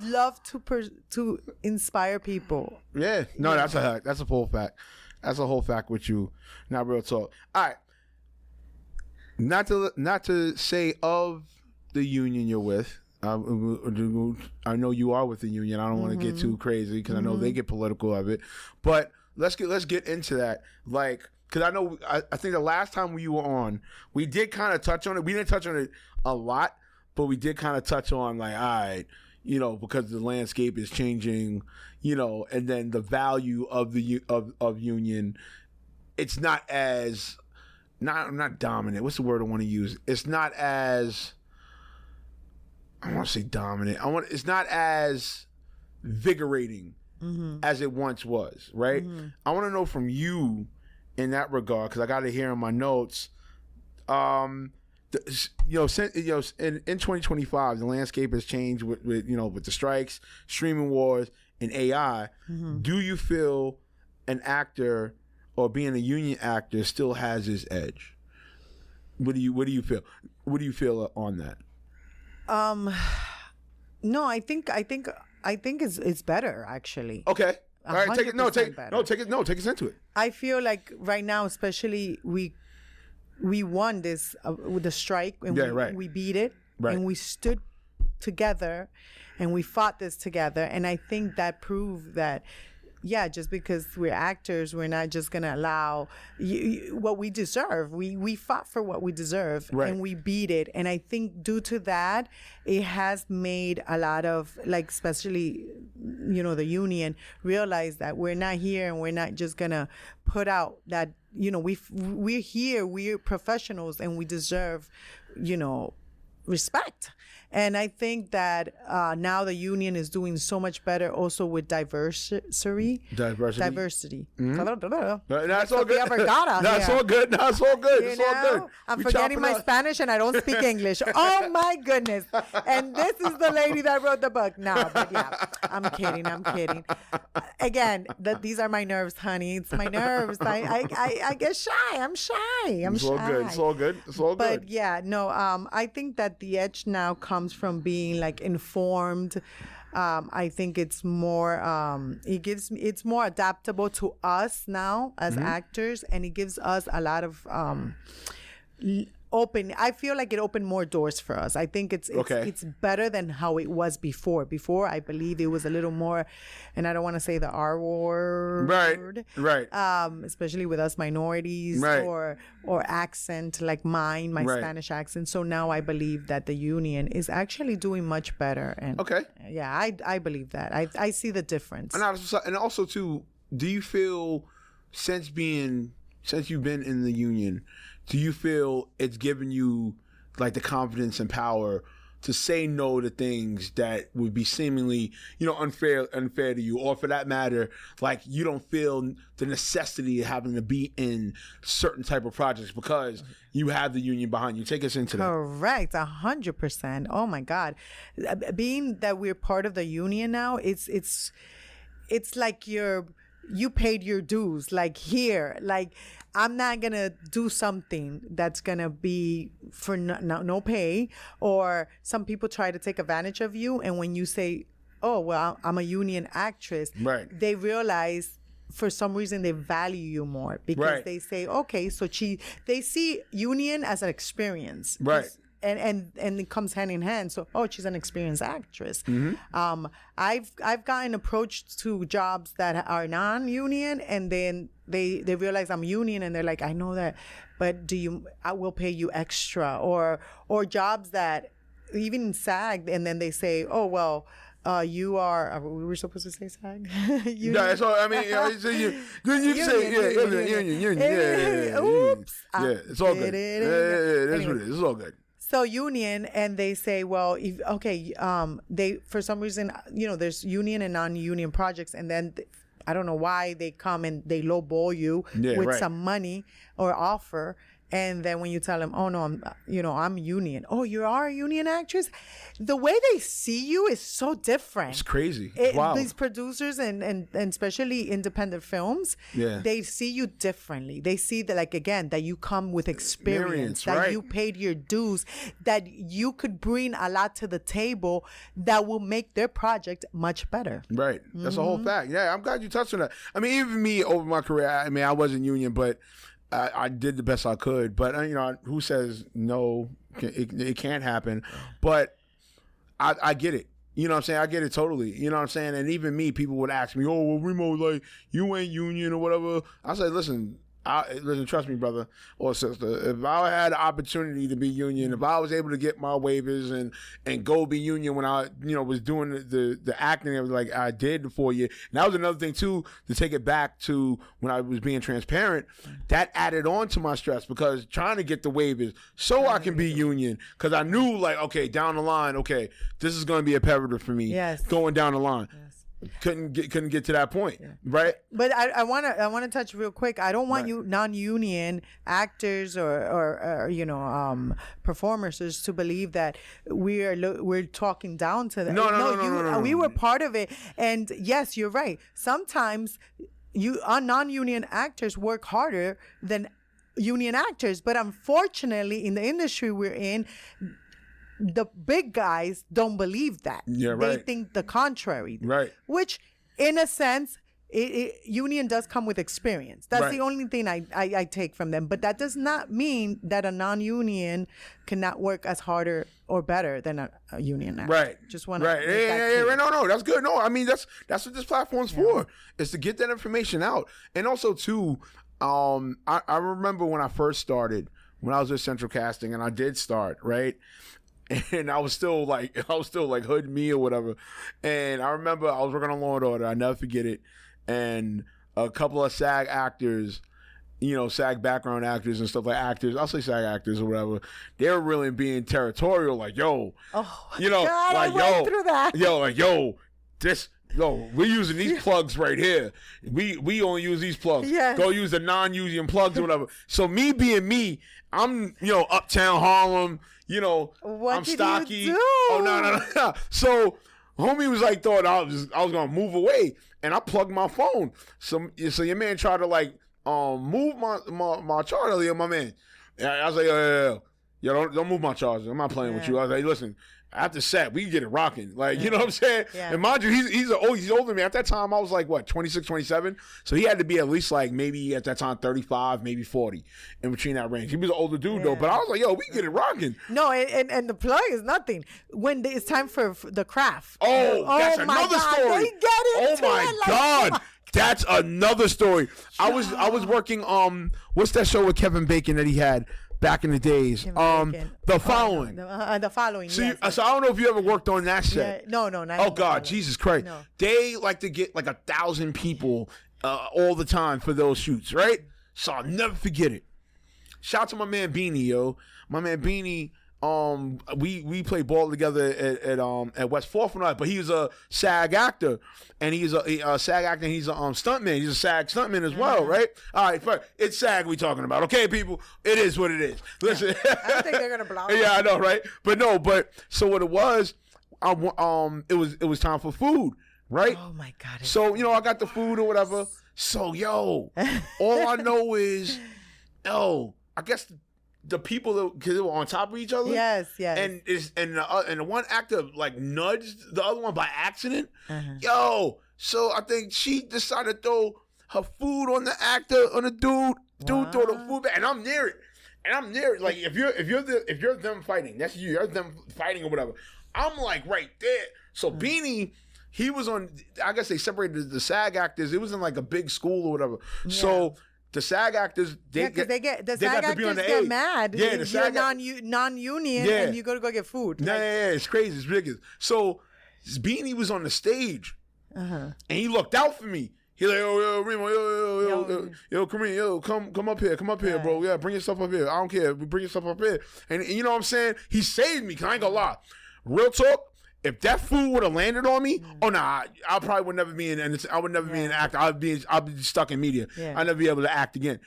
love to inspire people. Yeah. No, that's a whole fact. That's a whole fact with you. Not real talk. All right. Not to say of the union you're with. I know you are with the union. I don't want to get too crazy because I know they get political of it. But let's get into that. Like, because I think the last time we were on, we did kind of touch on it. We didn't touch on it a lot, but we did kind of touch on like, all right, because the landscape is changing, and then the value of the of union, it's not as not dominant. What's the word I want to use? It's not as, I want to say dominant. It's not as vigorating as it once was, right? I want to know from you in that regard, because I got it here in my notes. In 2025, the landscape has changed with the strikes, streaming wars, and AI. Do you feel an actor or being a union actor still has his edge? What do you feel? What do you feel on that? No, I think it's better actually. Okay. All right, take us into it. I feel like right now, especially we won this with the strike, and we beat it, and we stood together, and we fought this together, and I think that proved that. Yeah, just because we're actors, we're not just going to allow what we deserve. We fought for what we deserve, and we beat it. And I think due to that, it has made a lot of, like, especially, the union realize that we're not here and we're not just going to put out that, we're here, we're professionals, and we deserve, respect. And I think that now the union is doing so much better also with diversity. Mm-hmm. That's all good. That's all good. That's all good. It's all good. I'm forgetting my Spanish and I don't speak English. Oh my goodness. And this is the lady that wrote the book. No, but yeah, I'm kidding. Again, these are my nerves, honey. It's my nerves. I get shy. I'm shy. It's all good. But yeah, no, I think that the edge now comes from being like informed. I think it's more it's more adaptable to us now as actors, and it gives us a lot of I feel like it opened more doors for us. I think it's better than how it was before. Before, I believe it was a little more, and I don't want to say the R word. Right. Especially with us minorities or accent like my Spanish accent. So now I believe that the union is actually doing much better. And yeah, I believe that. I see the difference. And also too, do you feel since you've been in the union, do you feel it's given you like the confidence and power to say no to things that would be seemingly, unfair to you, or for that matter, like you don't feel the necessity of having to be in certain type of projects because you have the union behind you? Take us into that. Correct, 100%. Oh my God, being that we're part of the union now, it's like you paid your dues. Like here, like I'm not gonna do something that's gonna be for no pay, or some people try to take advantage of you. And when you say, "Oh, well, I'm a union actress," they realize for some reason they value you more because they say, "Okay, so they see union as an experience." And it comes hand in hand. So, she's an experienced actress. I've gotten approached to jobs that are non-union, and then they realize I'm union, and they're like, I know that, but I will pay you extra, or jobs that even SAG, and then they say, you are. We were supposed to say SAG. Yeah, so I mean, you say union. Oops. Yeah, it's all good. It is what it is. It's all good. So union, and they say, well, they, for some reason, there's union and non-union projects, and then I don't know why they come and they lowball you with some money or offer, And then when you tell them, oh no, I'm union. Oh, you are a union actress? The way they see you is so different. It's crazy. Wow. These producers and especially independent films, they see you differently. They see that, like, again, that you come with experience, that right. you paid your dues, that you could bring a lot to the table that will make their project much better. Right. That's a whole fact. Yeah, I'm glad you touched on that. I mean, even me over my career, I wasn't union, but I did the best I could, but who says no? It can't happen. But I get it. You know what I'm saying? I get it totally. You know what I'm saying? And even me, people would ask me, "Oh, well, Remo, like you ain't union or whatever." I say, "Listen, trust me, brother or sister. If I had the opportunity to be union, if I was able to get my waivers and go be union when I was doing the acting like I did for you, and that was another thing too, to take it back to when I was being transparent, that added on to my stress because trying to get the waivers so I can be union, because I knew like, okay, down the line, okay, this is going to be imperative for me going down the line. Couldn't get to that point, right? But I want to touch real quick. I don't want you non-union actors or performers to believe that we're talking down to them. No. We were part of it, and yes, you're right. Sometimes non-union actors work harder than union actors, but unfortunately, in the industry we're in, the big guys don't believe that. Yeah, right. They think the contrary. Right. Which, in a sense, union does come with experience. That's the only thing I take from them. But that does not mean that a non-union cannot work as harder or better than a union actor. Right. Just want to right. Yeah. No, that's good. No, I mean that's what this platform's for, is to get that information out. And also too, I remember when I first started, when I was at Central Casting, and I did start, right? And I was still like hood me or whatever. And I remember I was working on Law and Order. I never forget it. And a couple of SAG actors, SAG background actors and stuff, like actors, I'll say SAG actors or whatever, they were really being territorial, like, yo, God, like, I went through that. We're using these plugs right here. We only use these plugs. Yes. Go use the non-union plugs or whatever. So me being me, I'm, uptown Harlem, what I'm did stocky. You do? Oh, no. So homie was like, thought I was gonna move away, and I plugged my phone. So your man tried to like move my charger, my man. And I was like, don't move my charger. I'm not playing with you. I was like, listen, after set, we can get it rocking. Like, you know what I'm saying? Yeah. And mind you, he's older than me. At that time, I was like, what, 26, 27? So he had to be at least like maybe at that time 35, maybe 40, in between that range. He was an older dude though, but I was like, yo, we can get it rocking. No, and the plug is nothing. When it's time for the craft. That's another story. They get into God. That's another story. I was working what's that show with Kevin Bacon that he had back in the days? The Following. The Following. See, yes. So I don't know if you ever worked on that set. Yeah, no, not. Oh God, Jesus Christ! No. They like to get like 1,000 people all the time for those shoots, right? So I'll never forget it. Shout out to my man Beanie, yo. My man Beanie. We played ball together at West 4th and all, but he was a SAG actor, and he's a SAG actor, and he's a stuntman. He's a SAG stuntman as well, right? All right, it's SAG we talking about, okay, people? It is what it is. Listen, I don't think they're gonna block. Yeah, I know, right? But so what it was, it was time for food, right? Oh my God! So I got the food or whatever. So all I know is, I guess. The people because they were on top of each other. Yes. And the one actor like nudged the other one by accident. So I think she decided to throw her food on the actor, on the dude. Dude threw the food back, and I'm near it. Like if you're them fighting, that's you. You're them fighting or whatever. I'm like right there. So Beanie, he was on. I guess they separated the SAG actors. It was in like a big school or whatever. Yeah. So. The SAG actors, the SAG actors get mad. Yeah, if you're non-union and you go get food. Yeah, it's crazy. It's ridiculous. So Beanie was on the stage, and he looked out for me. He like, yo, Remo, yo, Kareem, come up here, bro. Yeah, bring your stuff up here. I don't care. Bring your stuff up here. And you know what I'm saying? He saved me, 'cause I ain't gonna lie. Real talk. If that food would have landed on me, I probably would never be in. And I would never be an actor. I'd be stuck in media. I'd never be able to act again.